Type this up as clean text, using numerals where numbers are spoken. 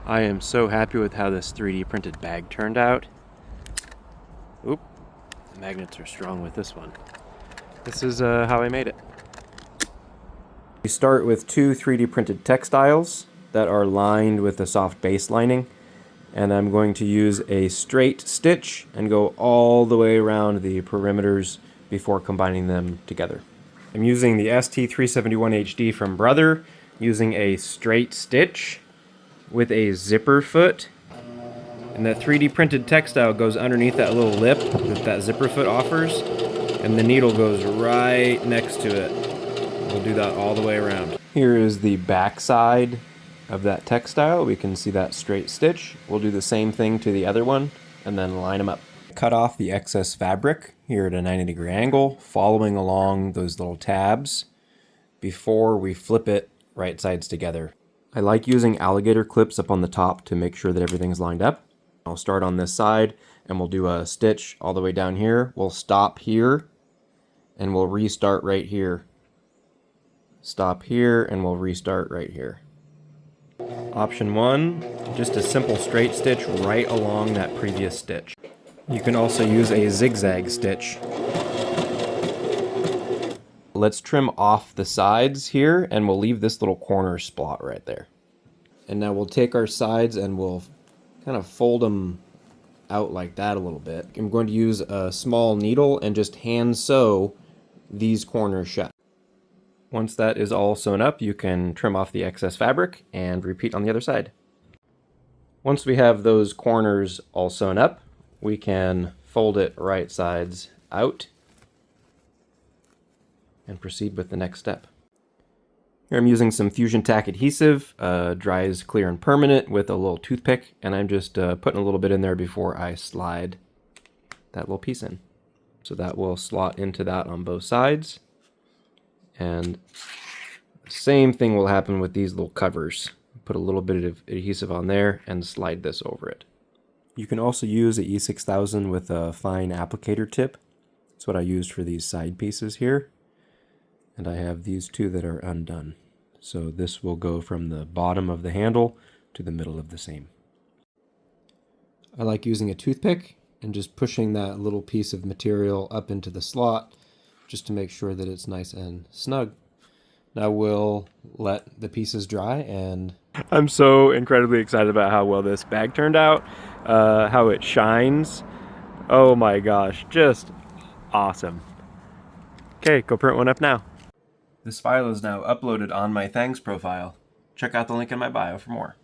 I am so happy with how this 3D printed bag turned out. Oop, the magnets are strong with this one. This is how I made it. We start with two 3D printed textiles that are lined with a soft base lining. And I'm going to use a straight stitch and go all the way around the perimeters before combining them together. I'm using the ST371HD from Brother, using a straight stitch with a zipper foot. And that 3D printed textile goes underneath that little lip that zipper foot offers, and the needle goes right next to it. We'll do that all the way around. Here is the back side of that textile. We can see that straight stitch. We'll do the same thing to the other one and then line them up. Cut off the excess fabric here at a 90-degree angle, following along those little tabs before we flip it right sides together. I like using alligator clips up on the top to make sure that everything's lined up. I'll start on this side and we'll do a stitch all the way down here. We'll stop here and we'll restart right here. Stop here and we'll restart right here. Option 1, just a simple straight stitch right along that previous stitch. You can also use a zigzag stitch. Let's trim off the sides here and we'll leave this little corner spot right there. And now we'll take our sides and we'll kind of fold them out like that a little bit. I'm going to use a small needle and just hand sew these corners shut. Once that is all sewn up, you can trim off the excess fabric and repeat on the other side. Once we have those corners all sewn up, we can fold it right sides out and proceed with the next step. Here I'm using some Fusion Tack adhesive, dries clear and permanent with a little toothpick, and I'm just putting a little bit in there before I slide that little piece in. So that will slot into that on both sides. And the same thing will happen with these little covers. Put a little bit of adhesive on there and slide this over it. You can also use a E6000 with a fine applicator tip. That's what I used for these side pieces here. And I have these two that are undone. So this will go from the bottom of the handle to the middle of the seam. I like using a toothpick and just pushing that little piece of material up into the slot just to make sure that it's nice and snug. Now we'll let the pieces dry, and I'm so incredibly excited about how well this bag turned out, how it shines. Oh my gosh, just awesome. Okay, go print one up now. This file is now uploaded on my Thanks profile. Check out the link in my bio for more.